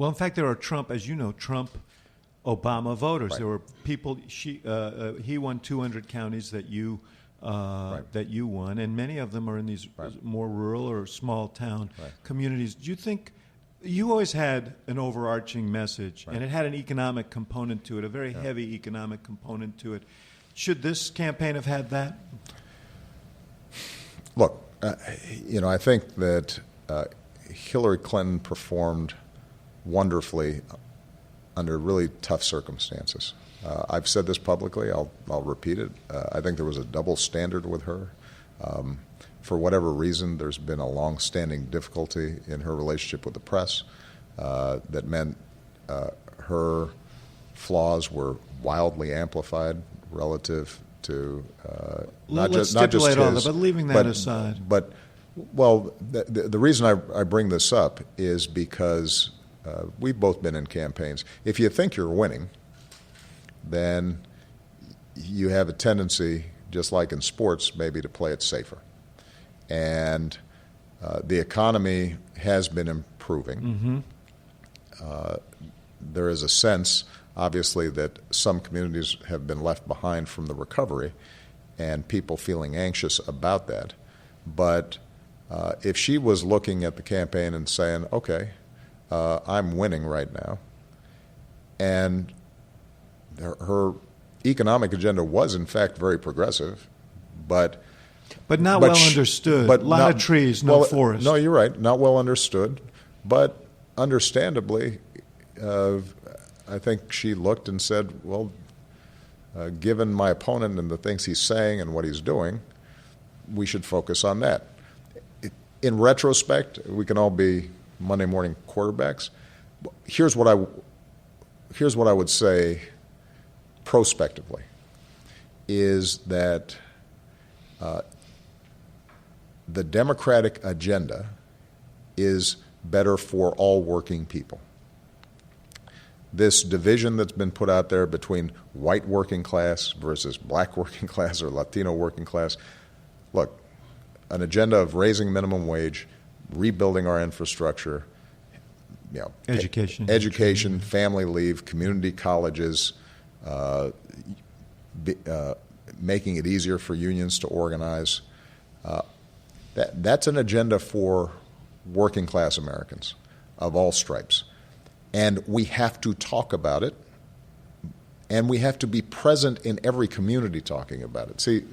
Well, in fact, there are Trump, as you know, Obama voters. Right. There were people. He won 200 counties that you that you won, and many of them are in these more rural or small town communities. Do you think you always had an overarching message, and it had an economic component to it, a very heavy economic component to it? Should this campaign have had that? Look, I think that Hillary Clinton performed wonderfully under really tough circumstances. I've said this publicly. I'll repeat it. I think there was a double standard with her. For whatever reason, there's been a long-standing difficulty in her relationship with the press that meant her flaws were wildly amplified relative to not Let's just his, stipulate all that, but leaving that aside. But the reason I bring this up is because we've both been in campaigns. If you think you're winning, then you have a tendency, just like in sports, maybe to play it safer. And the economy has been improving. There is a sense, obviously, that some communities have been left behind from the recovery, and people feeling anxious about that. But if she was looking at the campaign and saying, okay, I'm winning right now, and her economic agenda was, in fact, very progressive, but not well understood. But a lot of trees, no forest. No, you're right. Not well understood. But understandably, I think she looked and said, well, given my opponent and the things he's saying and what he's doing, we should focus on that. In retrospect, we can all be Monday morning quarterbacks. Here's what I would say prospectively, is that the Democratic agenda is better for all working people. This division that's been put out there between white working class versus black working class or Latino working class, look, an agenda of raising minimum wage, rebuilding our infrastructure, education, family leave, community colleges, making it easier for unions to organize. That's an agenda for working class Americans of all stripes. And we have to talk about it, and we have to be present in every community talking about it. See,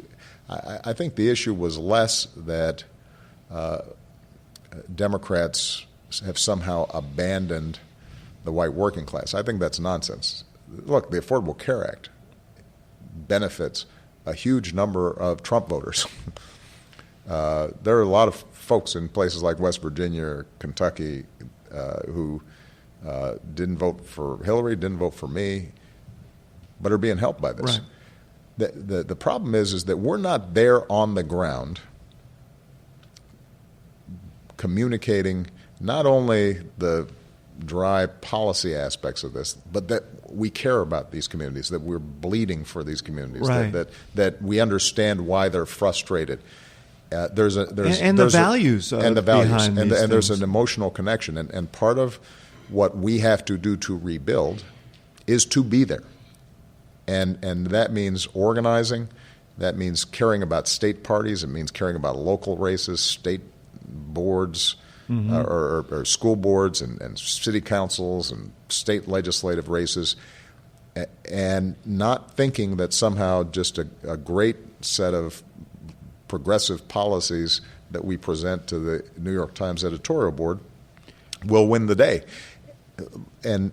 I think the issue was less that Democrats have somehow abandoned the white working class. I think that's nonsense. Look, the Affordable Care Act benefits a huge number of Trump voters. There are a lot of folks in places like West Virginia or Kentucky who didn't vote for Hillary, didn't vote for me, but are being helped by this. Right. The problem is that we're not there on the ground communicating not only the dry policy aspects of this, but that we care about these communities, that we're bleeding for these communities, right. that we understand why they're frustrated. There's the values behind these and there's things. an emotional connection, and part of what we have to do to rebuild is to be there, and that means organizing, that means caring about state parties, it means caring about local races, state boards, or school boards and city councils and state legislative races, and not thinking that somehow just a great set of progressive policies that we present to the New York Times editorial board will win the day. And